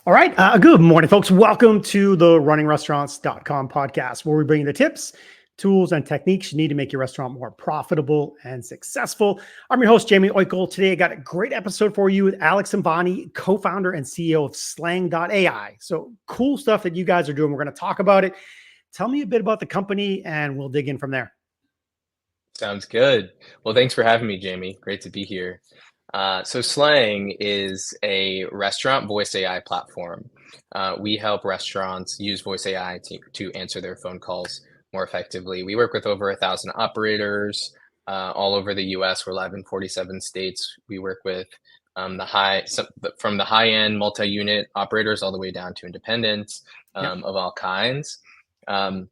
All right. Good morning, folks. Welcome to the runningrestaurants.com podcast, where we bring you the tips, tools, and techniques you need to make your restaurant more profitable and successful. I'm your host, Jaime Oikle. Today, I got a great episode for you with Alex Sambvani, co-founder and CEO of Slang.ai. So cool stuff that you guys are doing. We're going to talk about it. Tell me a bit about the company and we'll dig in from there. Sounds good. Well, thanks for having me, Jamie. Great to be here. So Slang is a restaurant voice AI platform. We help restaurants use voice AI to answer their phone calls more effectively. We work with over 1,000 operators all over the US. We're live in 47 states. We work with from the high-end multi-unit operators all the way down to independents of all kinds. The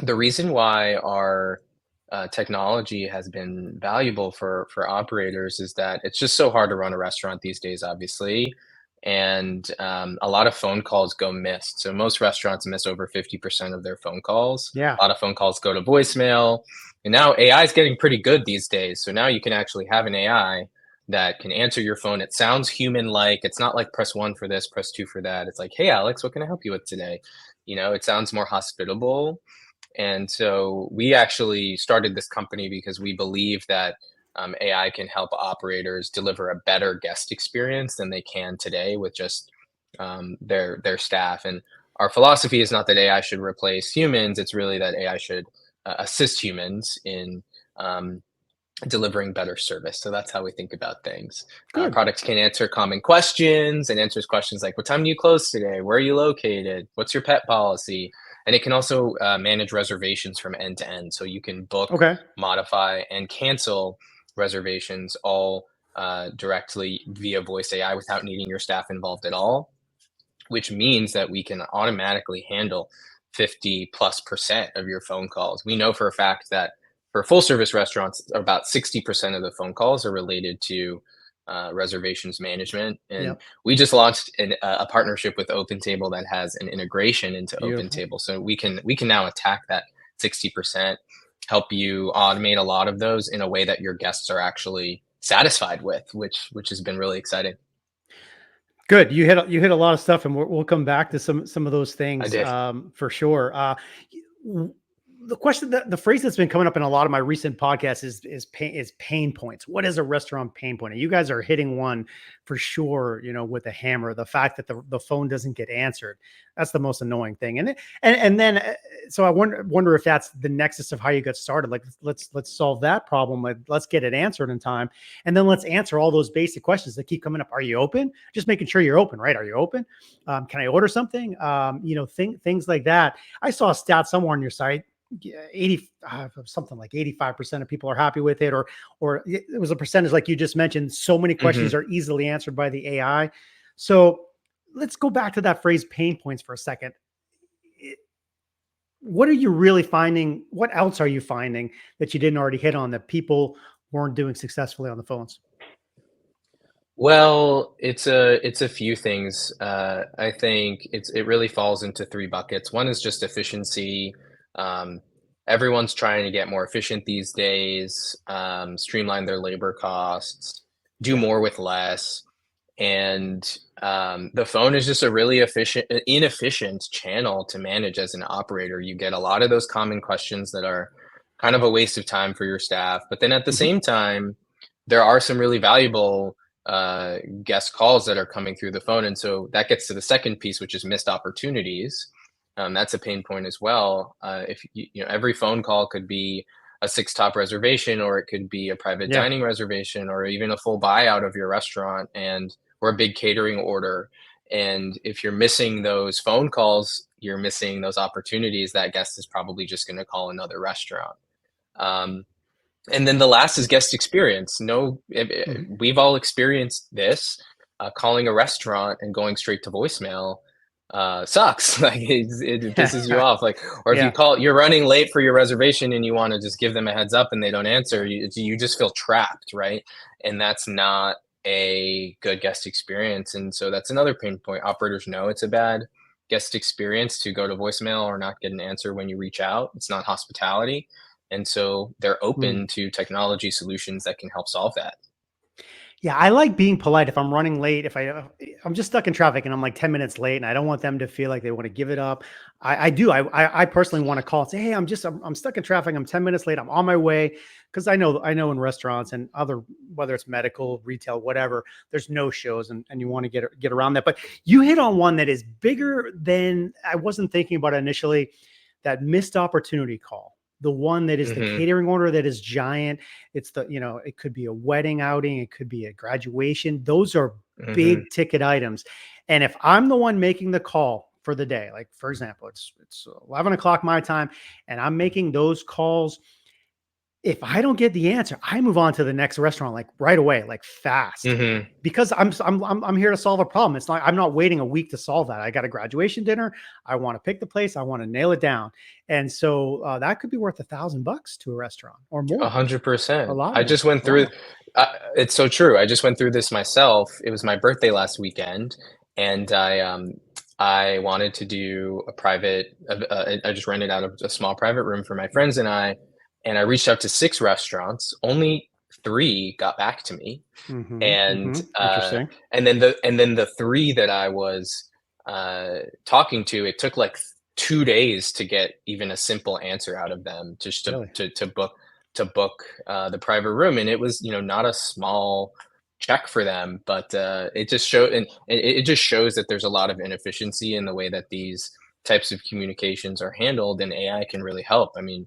reason why our technology has been valuable for operators is that it's just so hard to run a restaurant these days, obviously, and a lot of phone calls go missed. So most restaurants miss over 50% of their phone calls. Yeah. A lot of phone calls go to voicemail, and now AI is getting pretty good these days. So now you can actually have an AI that can answer your phone. It sounds human-like. It's not like press 1 for this, press 2 for that. It's like, hey, Alex, what can I help you with today? You know, it sounds more hospitable. And so we actually started this company because we believe that AI can help operators deliver a better guest experience than they can today with just their staff. And our philosophy is not that AI should replace humans; it's really that AI should assist humans in delivering better service. So that's how we think about things. Good. Products can answer common questions and answers questions like, what time do you close today? Where are you located? What's your pet policy? And it can also manage reservations from end to end. So you can book, Okay. modify, and cancel reservations all directly via voice AI without needing your staff involved at all, which means that we can automatically handle 50+% of your phone calls. We know for a fact that for full service restaurants, about 60% of the phone calls are related to reservations management. And we just launched a partnership with OpenTable that has an integration into OpenTable. So we can now attack that 60%, help you automate a lot of those in a way that your guests are actually satisfied with, which has been really exciting. Good. You hit a lot of stuff, and we'll come back to some of those things I did. For sure. The question, the phrase that's been coming up in a lot of my recent podcasts is pain points. What is a restaurant pain point? And you guys are hitting one for sure, you know, with a hammer. The fact that the phone doesn't get answered, that's the most annoying thing. And then so I wonder if that's the nexus of how you got started. Like, let's solve that problem. Like, let's get it answered in time, and then let's answer all those basic questions that keep coming up. Are you open? Just making sure you're open, right? Are you open? Can I order something? You know, things like that. I saw a stat somewhere on your site. 80 something like 85% of people are happy with it, or it was a percentage like you just mentioned. So many questions are easily answered by the AI. So let's go back to that phrase pain points for a second. What are you really finding? What else are you finding that you didn't already hit on that people weren't doing successfully on the phones? Well, it's a few things. I think it really falls into 3 buckets. One is just efficiency. Everyone's trying to get more efficient these days, streamline their labor costs, do more with less. And the phone is just a really inefficient channel to manage as an operator. You get a lot of those common questions that are kind of a waste of time for your staff. But then at the same time, there are some really valuable guest calls that are coming through the phone. And so that gets to the second piece, which is missed opportunities. That's a pain point as well. If you know, every phone call could be a 6-top reservation, or it could be a private dining reservation, or even a full buyout of your restaurant, or a big catering order. And if you're missing those phone calls, you're missing those opportunities. That guest is probably just going to call another restaurant. And then the last is guest experience. We've all experienced this. Calling a restaurant and going straight to voicemail sucks. Like it pisses you off. Like, or if you're running late for your reservation and you want to just give them a heads up and they don't answer, you just feel trapped, right? And that's not a good guest experience. And so that's another pain point. Operators know it's a bad guest experience to go to voicemail or not get an answer when you reach out. It's not hospitality. And so they're open to technology solutions that can help solve that. Yeah, I like being polite if I'm running late. If I'm just stuck in traffic and I'm like 10 minutes late, and I don't want them to feel like they want to give it up. I do. I personally want to call and say, hey, I'm stuck in traffic. I'm 10 minutes late. I'm on my way. Because I know in restaurants and other, whether it's medical, retail, whatever, there's no shows, and you want to get around that. But you hit on one that is bigger than I wasn't thinking about initially. That missed opportunity call, the one that is the Hmm. catering order that is giant. It's it could be a wedding outing, it could be a graduation. Those are Hmm. big ticket items. And if I'm the one making the call for the day, like for example, it's 11 o'clock my time, and I'm making those calls, if I don't get the answer, I move on to the next restaurant like right away, like fast, Hmm. because I'm here to solve a problem. It's not I'm not waiting a week to solve that. I got a graduation dinner. I want to pick the place. I want to nail it down, and so that could be worth $1,000 to a restaurant or more. A 100%. lot I more. just went A lot through. more. It's so true. I just went through this myself. It was my birthday last weekend, and I wanted to do a private. I just rented out a small private room for my friends and I reached out to 6 restaurants. Only 3 got back to me, Mm-hmm, and mm-hmm. Interesting. and then the 3 that I was talking to, it took like 2 days to get even a simple answer out of them, just to Really? to to book the private room, and it was not a small check for them, but it just showed, and it just shows that there's a lot of inefficiency in the way that these types of communications are handled, and AI can really help. I mean,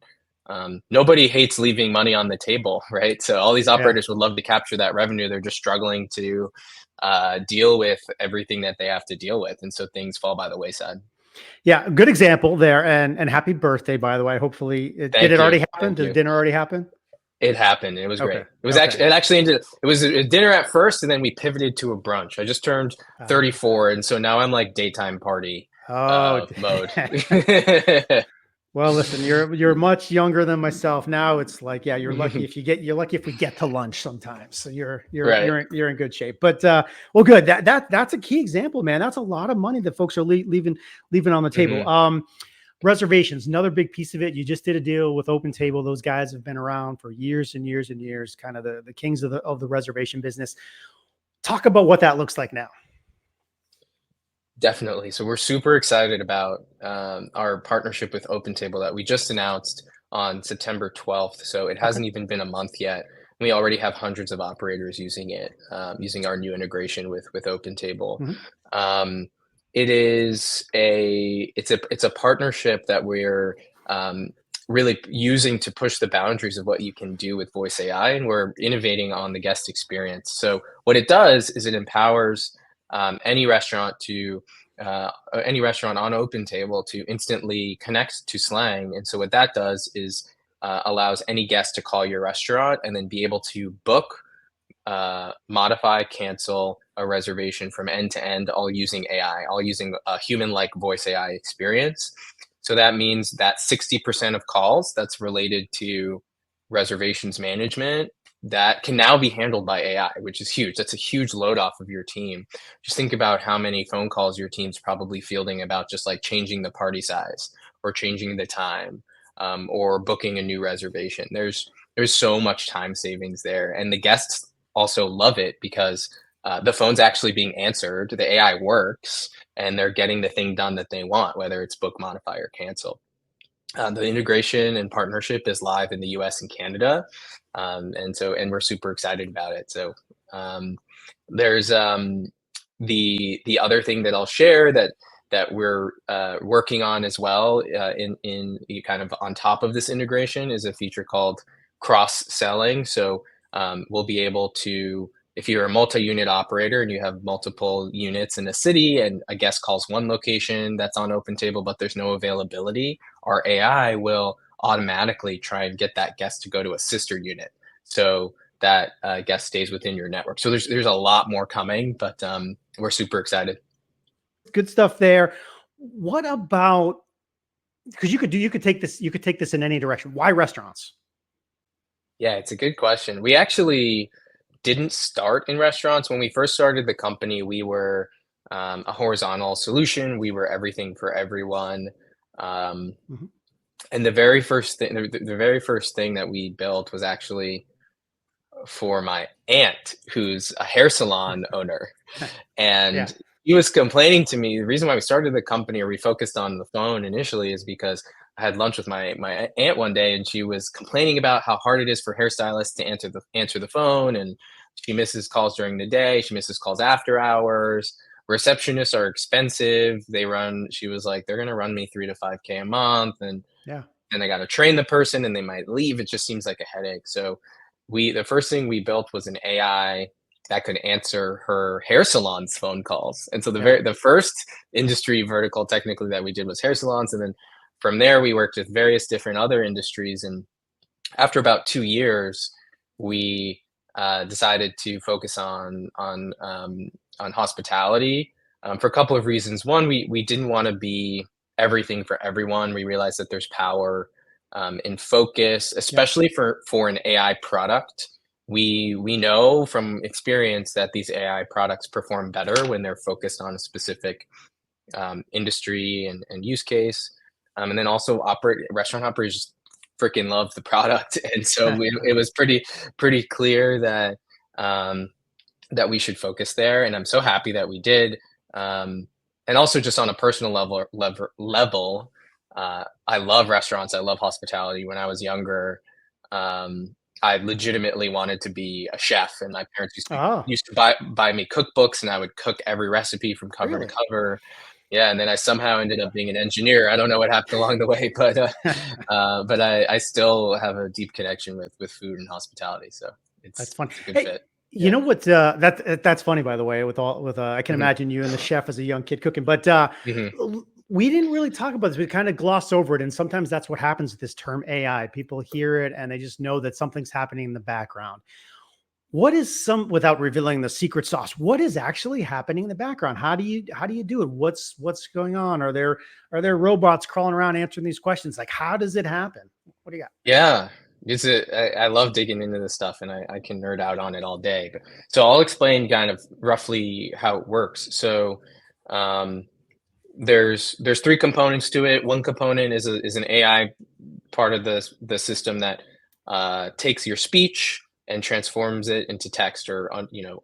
nobody hates leaving money on the table, right? So all these Yeah. operators would love to capture that revenue. They're just struggling to deal with everything that they have to deal with, and so things fall by the wayside. Yeah. Good example there. And happy birthday, by the way. Hopefully, did Thank it you, already happen? thank Did the you. dinner already happen? It happened. It was Okay. great. It was Okay. actually it actually ended. It was a dinner at first, and then we pivoted to a brunch. I just turned Uh, 34, and so now I'm like daytime party oh, mode. well, listen, you're much younger than myself. Now it's like, yeah, you're lucky if we get to lunch sometimes. So Right. you're in good shape. But well, good. That's a key example, man. That's a lot of money that folks are leaving on the table. Hmm. Reservations, another big piece of it. You just did a deal with Open Table. Those guys have been around for years and years and years, kind of the kings of the reservation business. Talk about what that looks like now. Definitely. So we're super excited about our partnership with OpenTable that we just announced on September 12th. So it Okay. hasn't even been a month yet. We already have hundreds of operators using it, using our new integration with OpenTable. Mhm. Um, it's a partnership that we're um, really using to push the boundaries of what you can do with voice AI, and we're innovating on the guest experience. So what it does is it empowers any restaurant to any restaurant on OpenTable to instantly connect to Slang. And so what that does is allows any guest to call your restaurant and then be able to book, modify, cancel a reservation from end to end, all using AI, all using a human-like voice AI experience. So that means that 60% of calls that's related to reservations management that can now be handled by AI, which is huge. That's a huge load off of your team. Just think about how many phone calls your team's probably fielding about just like changing the party size or changing the time, or booking a new reservation. There's so much time savings there, and the guests also love it because the phone's actually being answered, the AI works, and they're getting the thing done that they want, whether it's book, modify, or cancel. The integration and partnership is live in the US and Canada. And we're super excited about it. So um, there's the other thing that I'll share that we're working on as well, in kind of on top of this integration, is a feature called cross selling. So we'll be able to, if you're a multi-unit operator and you have multiple units in a city and a guest calls one location that's on OpenTable, but there's no availability, our AI will automatically try and get that guest to go to a sister unit. So that guest stays within your network. So there's a lot more coming, but we're super excited. Good stuff there. What about, because you could take this in any direction. Why restaurants? Yeah, it's a good question. We actually didn't start in restaurants. When we first started the company, we were a horizontal solution. We were everything for everyone. Um, Mhm. and the very first thing that we built was actually for my aunt, who's a hair salon owner. Yeah. And he was complaining to me. The reason why we started the company, or we focused on the phone initially, is because I had lunch with my aunt one day, and she was complaining about how hard it is for hairstylists to answer the phone, and she misses calls during the day, she misses calls after hours. Receptionists are expensive. She was like, they're gonna run me 3 to 5K a month, and Yeah. then I got to train the person, and they might leave. It just seems like a headache. So the first thing we built was an AI that could answer her hair salon's phone calls. And so Yeah. the first industry vertical technically that we did was hair salons, and then from there we worked with various different other industries. And after about 2 years, we decided to focus on hospitality, for a couple of reasons. One, we didn't want to be everything for everyone. We realized that there's power in focus, Yeah. especially for an AI product. We know from experience that these AI products perform better when they're focused on a specific industry and use case. And then also restaurant operators freaking love the product, and so it was pretty clear that that we should focus there, and I'm so happy that we did. And also, just on a personal level, I love restaurants. I love hospitality. When I was younger, I legitimately wanted to be a chef, and my parents Oh, used to buy me cookbooks, and I would cook every recipe from cover to really? cover. Yeah, and then I somehow ended up being an engineer. I don't know what happened along the way, but I still have a deep connection with food and hospitality. So That's fun. it's a good Hey, fit. you Yeah. know what? That's funny, by the way. I can Hmm. imagine you and the chef as a young kid cooking. But Hmm. we didn't really talk about this. We kind of glossed over it, and sometimes that's what happens with this term AI. People hear it and they just know that something's happening in the background. What is without revealing the secret sauce? What is actually happening in the background? How do you do it? What's going on? Are there robots crawling around answering these questions? Like, how does it happen? What do you got? Yeah, I love digging into this stuff, and I can nerd out on it all day. So I'll explain kind of roughly how it works. So um, there's three components to it. One component is an AI part of the system that takes your speech and transforms it into text, or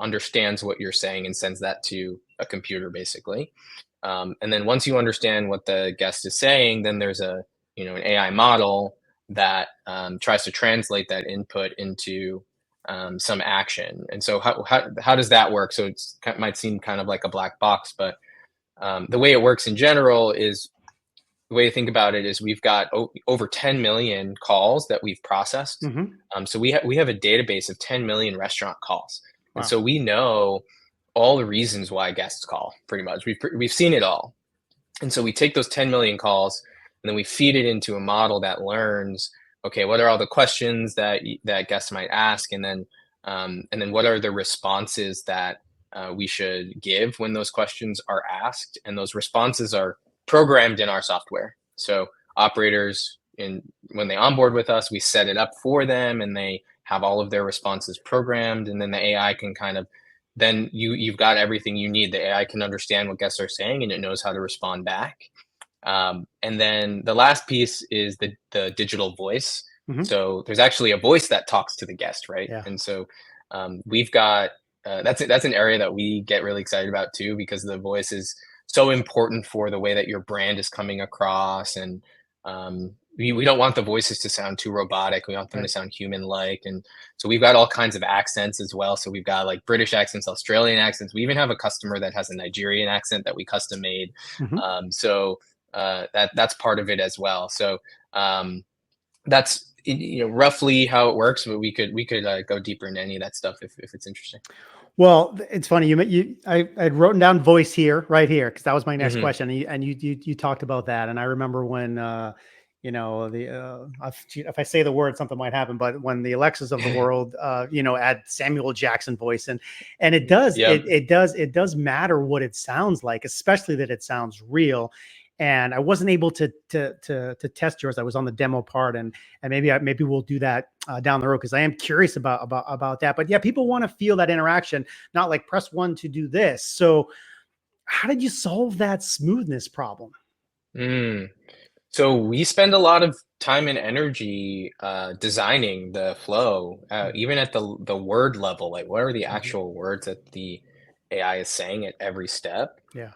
understands what you're saying and sends that to a computer, basically. And then once you understand what the guest is saying, then there's an AI model that tries to translate that input into some action. And so how does that work? So it might seem kind of like a black box, but the way it works in general is, the way to think about it is, we've got over 10 million calls that we've processed. Hmm. So we have a database of 10 million restaurant calls, and Wow. so we know all the reasons why guests call. Pretty much, we've seen it all, and so we take those 10 million calls, and then we feed it into a model that learns, okay, what are all the questions that guests might ask, and then what are the responses that we should give when those questions are asked, and those responses are programmed in our software. So operators, when they onboard with us, we set it up for them, and they have all of their responses programmed, and then the AI can kind of, then you've got everything you need. The AI can understand what guests are saying, and it knows how to respond back. And then the last piece is the digital voice. Hmm. So there's actually a voice that talks to the guest, right? Yeah. And so we've got that's an area that we get really excited about too, because the voice is so important for the way that your brand is coming across. And we don't want the voices to sound too robotic. We want them to Right. sound human like. And so we've got all kinds of accents as well. So we've got like British accents, Australian accents. We even have a customer that has a Nigerian accent that we custom made. Hmm. So that's part of it as well. So that's roughly how it works, but we could go deeper into any of that stuff if it's interesting. Well, it's funny. I'd written down voice here, right here, because that was my next Hmm. question. And you talked about that, and I remember when, if I say the word, something might happen. But when the Alexas of the world, add Samuel Jackson voice, and it does, Yep. it does matter what it sounds like, especially that it sounds real. And I wasn't able to test yours. I was on the demo part, and maybe we'll do that down the road, because I am curious about that. But yeah, people want to feel that interaction, not like press one to do this. So how did you solve that smoothness problem? Mm. So we spend a lot of time and energy designing the flow, even at the word level. Like, what are the Mhm. actual words that the AI is saying at every step? Yeah.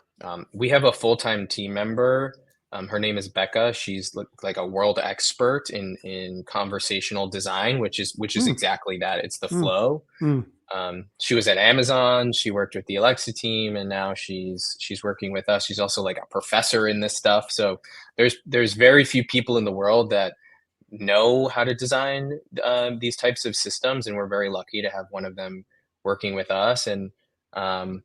We have a full-time team member. Her name is Becca. She's like a world expert in conversational design, which is Mm, exactly that. It's the mm, flow. mm. She was at Amazon. She worked with the Alexa team, and now she's working with us. She's also like a professor in this stuff. So there's very few people in the world that know how to design these types of systems, and we're very lucky to have one of them working with us. And um,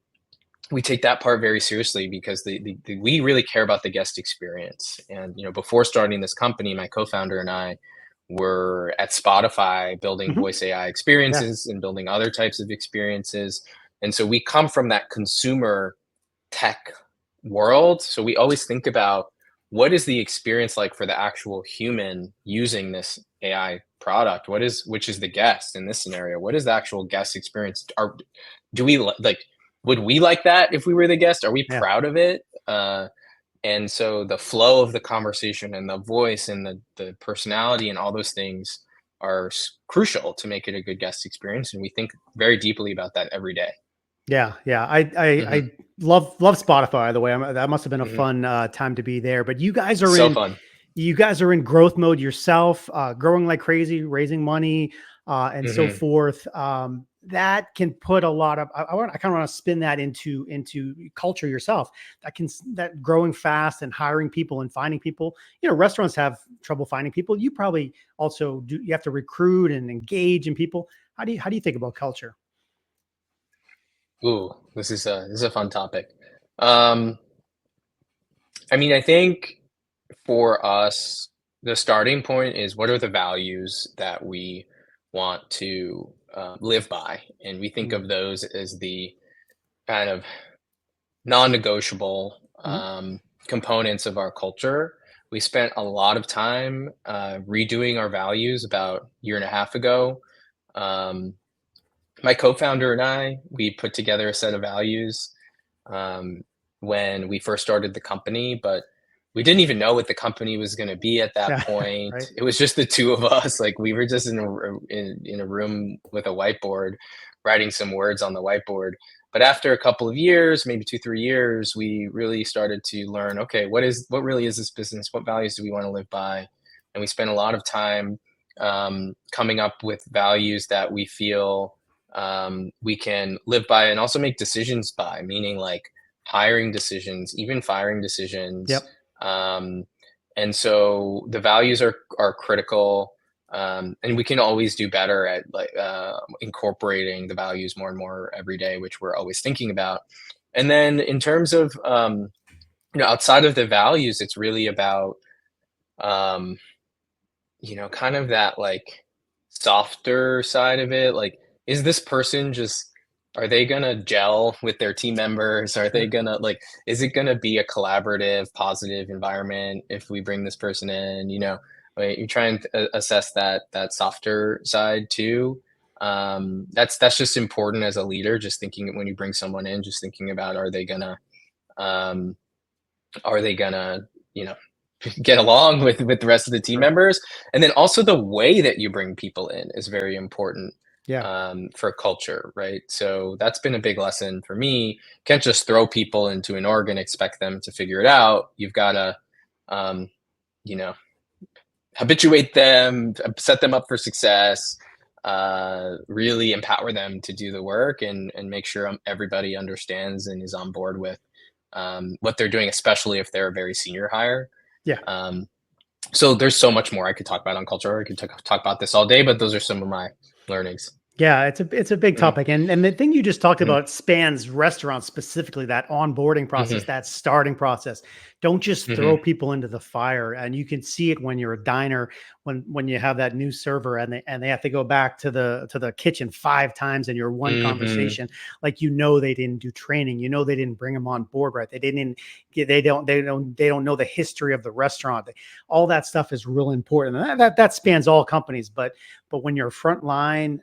we take that part very seriously because we really care about the guest experience. And before starting this company, my co-founder and I were at Spotify building Mhm. voice AI Yeah. experiences and building other types of experiences. And so we come from that consumer tech world. So we always think about what is the experience like for the actual human using this AI product? Which is the guest in this scenario? What is the actual guest experience? Do we like, would we like that if we were the guest? Are we Yeah. proud of it? And so the flow of the conversation and the voice and the personality and all those things are crucial to make it a good guest experience. And we think very deeply about that every day. Yeah, yeah. I Hmm. love Spotify, by the way. That must have been a Hmm. fun time to be there. But So fun. you guys are in growth mode yourself, growing like crazy, raising money, and so Hmm. forth. That can put a lot of. I kind of want to spin that into culture yourself. That growing fast and hiring people and finding people. Restaurants have trouble finding people. You probably also do. You have to recruit and engage in people. How do you think about culture? Ooh, this is a fun topic. Um, I mean, I think for us, the starting point is what are the values that we want to live by, and we think Mm. of those as the kind of non-negotiable Mhm. components of our culture. We spent a lot of time redoing our values about a year and a half ago. Um, my co-founder and I, we put together a set of values um, when we first started the company, but we didn't even know what the company was going to be at that Yeah. point. Right. It was just the two of us. Like we were just in a room with a whiteboard, writing some words on the whiteboard. But after a couple of years, maybe 2, 3 years, we really started to learn. Okay, what really is this business? What values do we want to live by? And we spent a lot of time coming up with values that we feel we can live by and also make decisions by, meaning like hiring decisions, even firing decisions. Yep. Um, and so the values are critical, and we can always do better at like incorporating the values more and more every day, which we're always thinking about. And then in terms of outside of the values, it's really about um, kind of that like softer side of it. Like, is this person just are they gonna gel with their team members? Are they Sure. gonna like, is it gonna be a collaborative, positive environment if we bring this person in? Right, you try and assess that softer side too. That's just important as a leader, just thinking when you bring someone in, just thinking about um, are they gonna, you know, get along with the rest of the team Sure. members, and then also the way that you bring people in is very important Yeah. for culture, right? So that's been a big lesson for me. Can't just throw people into an org and expect them to figure it out. You've got to um, you know habituate them, set them up for success, really empower them to do the work, and make sure everybody understands and is on board with what they're doing, especially if they're a very senior hire. Yeah. um, so there's so much more I could talk about on culture. I could talk about this all day, but those are some of my learnings. Yeah, it's a big Mhm, topic, and the thing you just talked mhm, about spans restaurants specifically. That onboarding process, mhm, that starting process. Don't just mhm, throw people into the fire, and you can see it when you're a diner, when you have that new server, and they have to go back to the kitchen 5 times in your one mhm. conversation. Like they didn't do training. They didn't bring them on board right. They don't know the history of the restaurant. All that stuff is real important, and that spans all companies, but when your frontline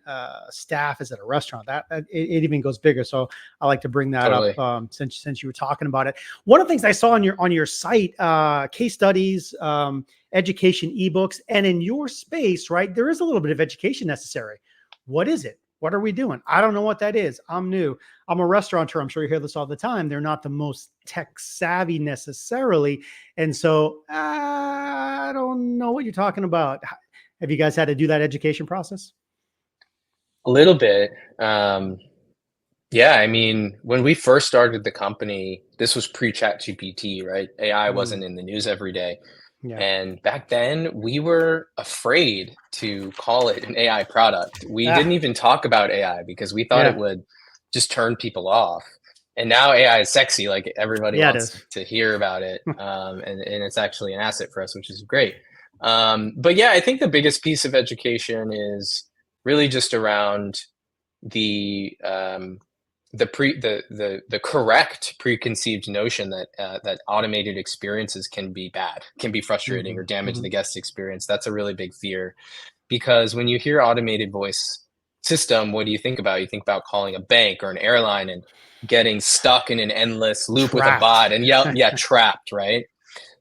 staff is at a restaurant, it even goes bigger. So I like to bring that up Totally. since you were talking about it. One of the things I saw on your site, case studies, education ebooks. And in your space, right, there is a little bit of education necessary. What is it? What are we doing? I don't know what that is. I'm new. I'm a restaurateur. I'm sure you hear this all the time. They're not the most tech savvy necessarily. And so I don't know what you're talking about. Have you guys had to do that education process? A little bit. Yeah, I mean, when we first started the company, this was pre-chat GPT, right? AI Mm, wasn't in the news every day. yeah. And back then, we were afraid to call it an AI product. We didn't Ah, even talk about AI because we thought it yeah. would just turn people off. And now AI is sexy, like everybody Yeah, it wants is. to hear about it. And it's actually an asset for us, which is great. But yeah, I think the biggest piece of education is really just around the the correct preconceived notion that that automated experiences can be bad, can be frustrating, or Hmm. damage Hmm. the guest experience. That's a really big fear because when you hear automated voice system, what do you think about? You think about calling a bank or an airline and getting stuck in an endless loop with a Trapped. bot and yeah, trapped, right?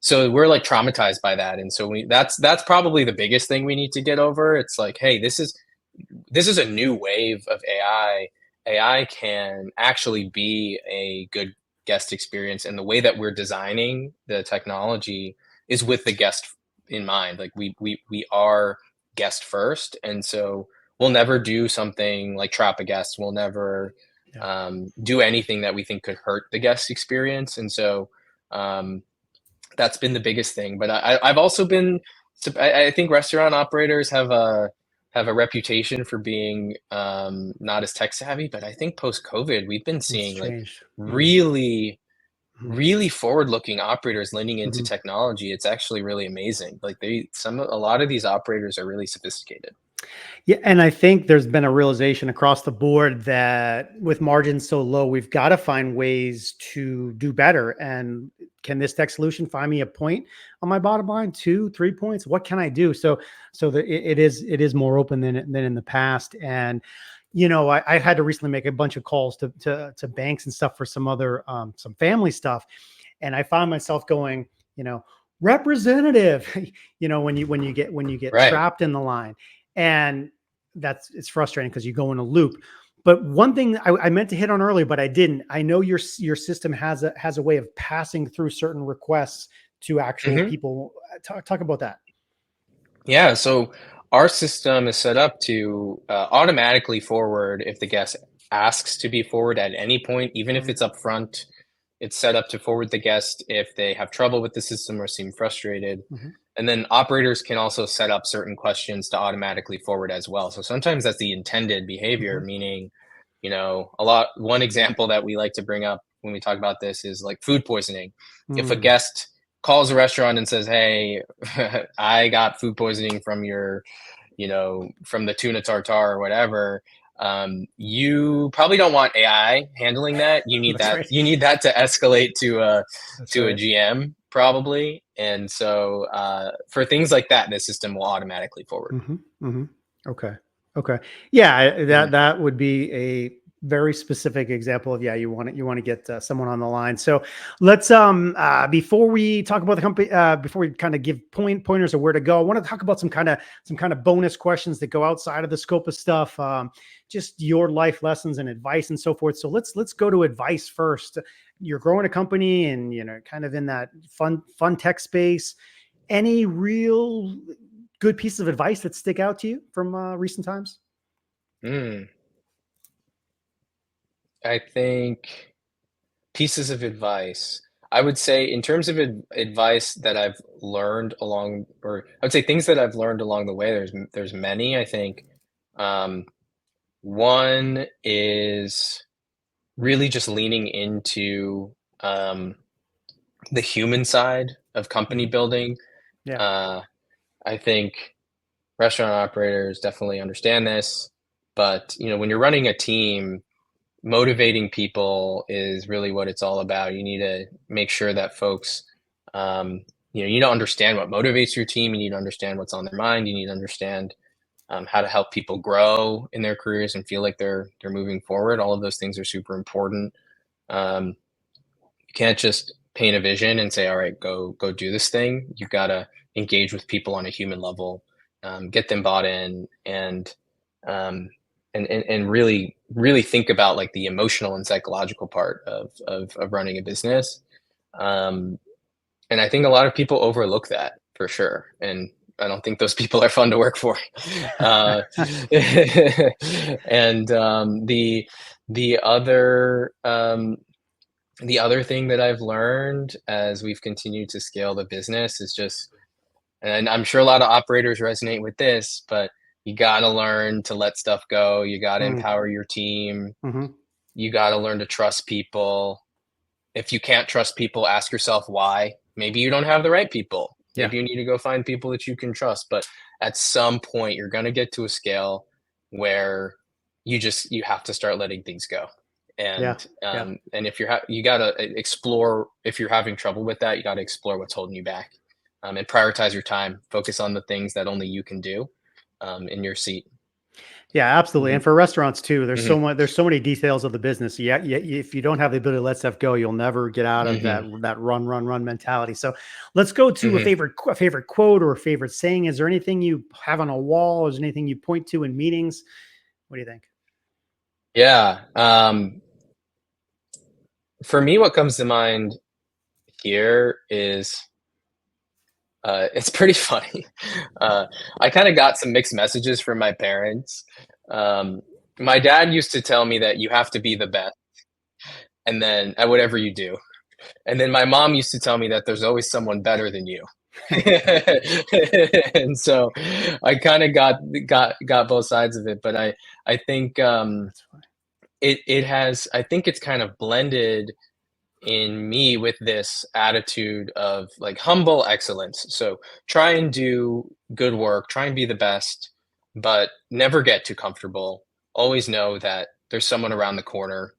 So we're like traumatized by that, and so that's probably the biggest thing we need to get over. It's like, hey, this is a new wave of AI. AI can actually be a good guest experience, and the way that we're designing the technology is with the guest in mind. Like we are guest first, and so we'll never do something like trap a guest. We'll never Yeah. do anything that we think could hurt the guest experience, and so um, that's been the biggest thing. But I've also been, I think restaurant operators have a reputation for being not as tech savvy. But I think post COVID, we've been It's seeing like changed. Hmm. really, Hmm. really forward looking operators leaning into Hmm. technology. It's actually really amazing. Like a lot of these operators are really sophisticated. Yeah, and I think there's been a realization across the board that with margins so low, we've got to find ways to do better. And can this tech solution find me a point on my bottom line, 2, 3 points? What can I do? So that it is more open than in the past. And I had to recently make a bunch of calls to banks and stuff for some other some family stuff, and I found myself going, you know, representative, when you get Right. trapped in the line, and it's frustrating because you go in a loop. But one thing I meant to hit on earlier, but I didn't. I know your system has a way of passing through certain requests to actual Hmm. people. Talk about that. Yeah, so our system is set up to automatically forward if the guest asks to be forward at any point, even if Mm, it's up front. It's set up to forward the guest if they have trouble with the system or seem frustrated. mhm, And then operators can also set up certain questions to automatically forward as well. So sometimes that's the intended behavior, mhm, meaning, one example that we like to bring up when we talk about this is like food poisoning. If a mm. guest calls a restaurant and says, "Hey, I got food poisoning from from the tuna tartare or whatever," you probably don't want AI handling that. You need That's that. right. You need that to escalate to a That's right. GM probably. And so for things like that, the system will automatically forward. Hmm. Hmm. Okay. Okay. Yeah, Mhm. that would be a very specific example of, yeah, you want to get someone on the line. So let's before we talk about the company, before we kind of give pointers of where to go, I want to talk about some kind of bonus questions that go outside of the scope of stuff, just your life lessons and advice and so forth. So let's go to advice first. You're growing a company and kind of in that fun tech space. Any real good pieces of advice that stick out to you from recent times? Mm, I think pieces of advice. I would say, in terms of advice that I've learned along, or I would say things that I've learned along the way. There's many. I think um, one is really just leaning into um, the human side of company Mhm. building. Yeah. Uh, I think restaurant operators definitely understand this, but when you're running a team, motivating people is really what it's all about. You need to make sure that folks, you need to understand what motivates your team. You need to understand what's on their mind. You need to understand how to help people grow in their careers and feel like they're moving forward. All of those things are super important. You can't just paint a vision and say, all right, go do this thing. You've got to engage with people on a human level, get them bought in, um, and really think about like the emotional and psychological part of running a business. Um, and I think a lot of people overlook that for sure. And I don't think those people are fun to work for. Uh, and the other the other thing that I've learned as we've continued to scale the business is just, and I'm sure a lot of operators resonate with this, but you got to learn to let stuff go. You got to Mm, empower your team. mhm. You got to learn to trust people. If you can't trust people, ask yourself why. Maybe you don't have the right people. Yeah. Maybe you need to go find people that you can trust. But at some point, you're going to get to a scale where you have to start letting things go. Yeah. Yeah. And if you got to explore, if you're having trouble with that, you got to explore what's holding you back, and prioritize your time. Focus on the things that only you can do, in your seat. Yeah, absolutely. Hmm. And for restaurants too, Hmm. there's so many details of the business. Yeah, yeah. If you don't have the ability to let stuff go, you'll never get out of Hmm. that run mentality. So let's go to Hmm. a favorite quote or a favorite saying. Is there anything you have on a wall? Is there anything you point to in meetings? What do you think? Yeah. For me, what comes to mind here is, it's pretty funny. Uh, I kind of got some mixed messages from my parents. Um, my dad used to tell me that you have to be the best, and then at whatever you do. And then my mom used to tell me that there's always someone better than you. And so I kind of got both sides of it, but I think That's funny. it has, I think it's kind of blended in me with this attitude of like humble excellence. So try and do good work, try and be the best, but never get too comfortable. Always know that there's someone around the corner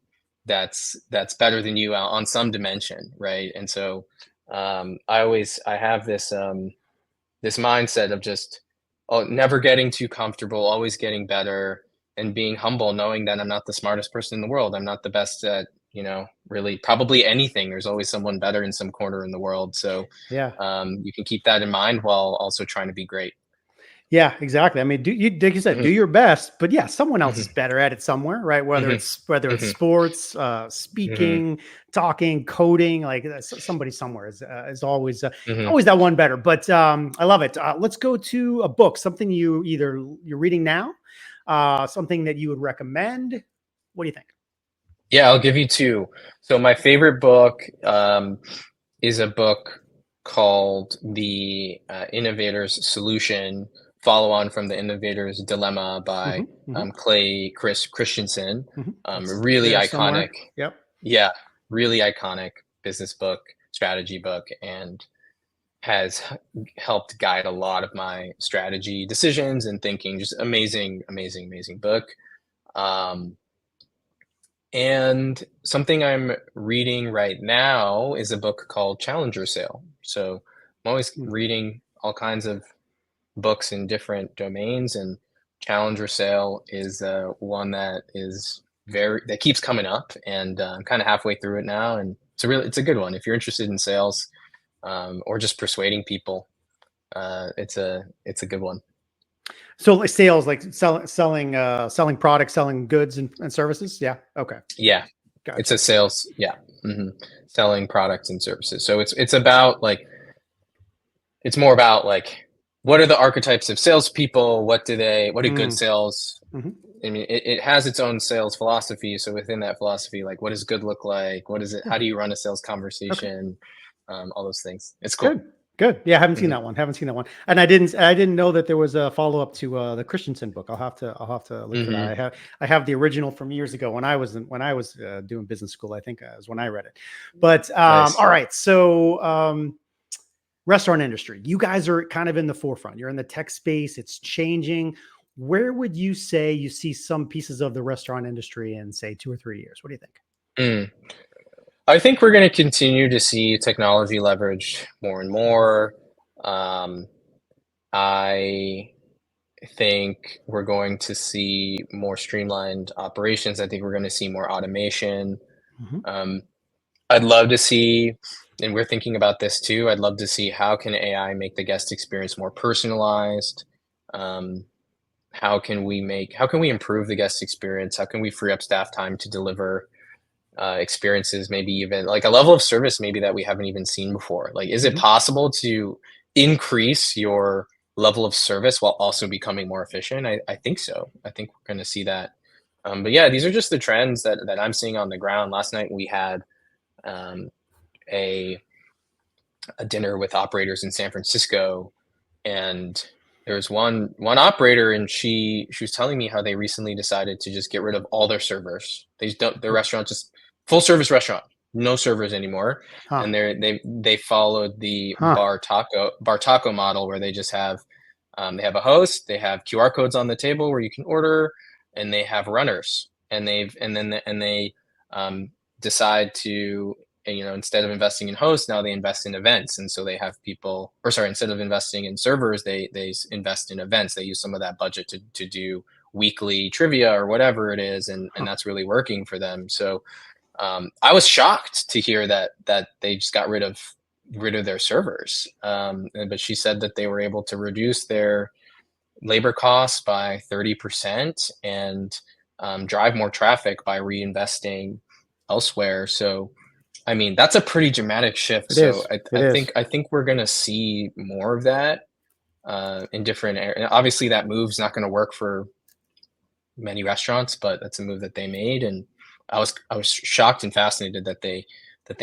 that's better than you on some dimension, right? And so I have this mindset of just, oh, never getting too comfortable, always getting better, and being humble, knowing that I'm not the smartest person in the world. I'm not the best at, really probably anything. There's always someone better in some corner in the world. So Yeah. you can keep that in mind while also trying to be great. Yeah, exactly. I mean, like you said, Hmm. do your best, but yeah, someone else Hmm. is better at it somewhere, right? Hmm. Whether it's Hmm. sports, Hmm. speaking, talking, coding, like somebody somewhere is Hmm. always that one better. But I love it. Let's go to a book, something you're reading now, something that you would recommend. What do you think? Yeah, I'll give you two. So my favorite book, is a book called The Innovator's Solution, follow on from The Innovator's Dilemma by Hmm. Hmm. Chris Christensen. It's Really there iconic, somewhere. Yep. yeah, really iconic business book, strategy book, and has helped guide a lot of my strategy decisions and thinking. Just amazing, amazing, amazing book. Um, and something I'm reading right now is a book called Challenger Sale. So I'm always Mm. reading all kinds of books in different domains, and Challenger Sale is one that keeps coming up, and I'm kind of halfway through it now, and it's a good one if you're interested in sales, or just persuading people. It's a good one. So like sales, like selling products, selling goods and services. Yeah. Okay. Yeah, it's a Gotcha. sales. Yeah. Hmm. Selling products and services. So it's about like, it's more about like, what are the archetypes of salespeople? What do good Mm, sales? mhm. I mean, it has its own sales philosophy. So within that philosophy, like, what does good look like? What is it? Yeah. How do you run a sales Okay. conversation? All those things. It's cool. Good. Good. Yeah, I haven't seen Hmm. that one. Haven't seen that one. And I didn't know that there was a follow-up to the Christensen book. I'll have to look for that. Hmm. I have the original from years ago when I was doing business school. I think was when I read it. But Nice. all right. So restaurant industry. You guys are kind of in the forefront. You're in the tech space. It's changing. Where would you say you see some pieces of the restaurant industry in say 2 or 3 years? What do you think? Mm. I think we're going to continue to see technology leveraged more and more. Um, I think we're going to see more streamlined operations. I think we're going to see more automation. Mhm. Um, I'd love to see, and we're thinking about this too. I'd love to see how can AI make the guest experience more personalized. Um, how can we improve the guest experience? How can we free up staff time to deliver experiences, maybe even like a level of service maybe that we haven't even seen before? Like, is it Mhm. possible to increase your level of service while also becoming more efficient? I think so. I think we're going to see that. But yeah, these are just the trends that I'm seeing on the ground. Last night we had um, a a dinner with operators in San Francisco, and there was one operator, and she was telling me how they recently decided to just get rid of all their servers. They don't their restaurant just full service restaurant, no servers anymore, Huh. and they followed the Huh. bar taco model where they have a host, they have QR codes on the table where you can order, and they have runners, and they um, decide to, instead of investing in hosts, now they invest in events, and so they have people, or sorry, instead of investing in servers, they invest in events. They use some of that budget to do weekly trivia or whatever it is, and Huh. that's really working for them. So I was shocked to hear that they just got rid of their servers. But she said that they were able to reduce their labor costs by 30% and drive more traffic by reinvesting elsewhere. So, I mean, that's a pretty dramatic shift. It So is. It is. I think we're going to see more of that in different areas. Obviously, that move's not going to work for many restaurants, but that's a move that they made, and I was shocked and fascinated that they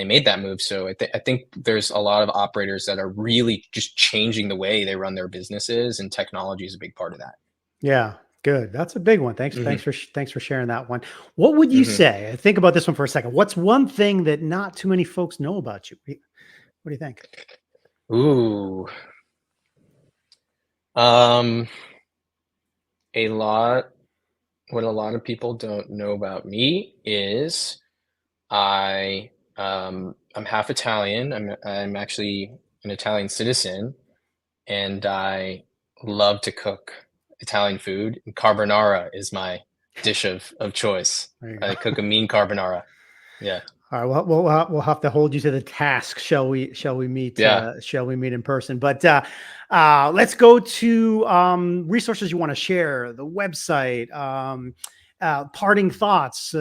made that move. So I think there's a lot of operators that are really just changing the way they run their businesses, and technology is a big part of that. Yeah, good. That's a big one. Thanks. Hmm. Thanks for sharing that one. What would you Hmm. say? Think about this one for a second. What's one thing that not too many folks know about you? What do you think? Ooh, um, a lot. What a lot of people don't know about me is I'm half Italian. I'm actually an Italian citizen, and I love to cook Italian food. Carbonara is my dish of choice. There you go. I cook a mean carbonara. Yeah, All right. Well, we'll have to hold you to the task. Shall we? Shall we meet? yeah, Shall we meet in person? But let's go to resources you want to share. The website. Parting thoughts.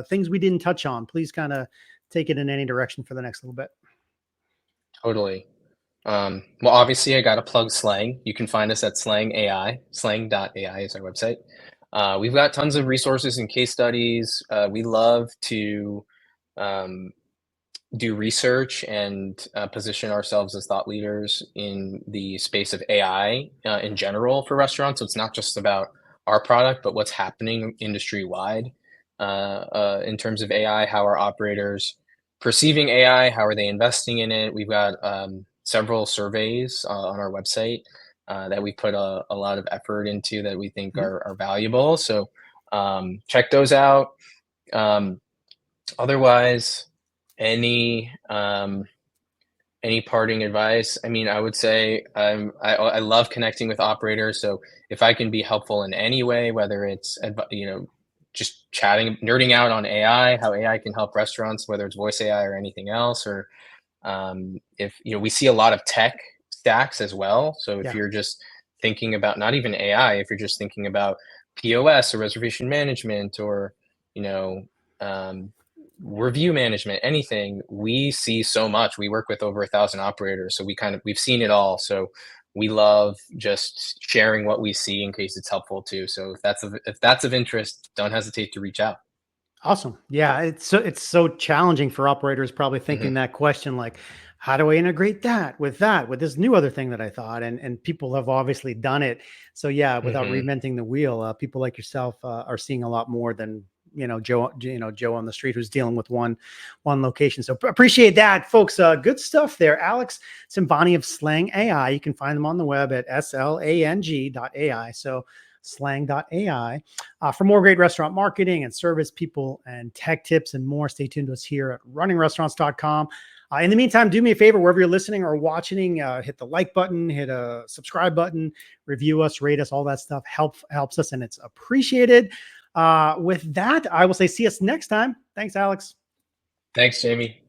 Things we didn't touch on. Please, kind of take it in any direction for the next little bit. totally. Well, obviously, I got to plug Slang. You can find us at Slang.ai. Slang.ai is our website. We've got tons of resources and case studies. We love to um, do research and position ourselves as thought leaders in the space of AI in general for restaurants. So it's not just about our product, but what's happening industry wide in terms of AI. How are operators perceiving AI? How are they investing in it? We've got several surveys on our website that we put a lot of effort into that we think Mhm. are valuable. So check those out. Um, Otherwise, any any parting advice? I mean, I would say I love connecting with operators. So if I can be helpful in any way, whether it's just chatting, nerding out on AI, how AI can help restaurants, whether it's voice AI or anything else, or if we see a lot of tech stacks as well. So if Yeah. you're just thinking about not even AI, if you're just thinking about POS or reservation management or you know um, review management, anything, we see so much. We work with over 1,000 operators, so we've seen it all. So we love just sharing what we see in case it's helpful too. So if that's of interest, don't hesitate to reach out. Awesome. Yeah, it's so challenging for operators probably thinking Hmm. that question like, how do I integrate that with this new other thing that I thought? And people have obviously done it. So yeah, without Hmm. reinventing the wheel, people like yourself are seeing a lot more than Joe on the street who's dealing with one location. So appreciate that, folks. Good stuff there. Alex Sambvani of Slang AI. You can find them on the web at slang.ai. So slang.ai. For more great restaurant marketing and service people and tech tips and more, stay tuned to us here at runningrestaurants.com. In the meantime, do me a favor, wherever you're listening or watching, hit the like button, hit a subscribe button, review us, rate us, all that stuff helps us and it's appreciated. With that, I will say see us next time. Thanks, Alex. Thanks, Jamie.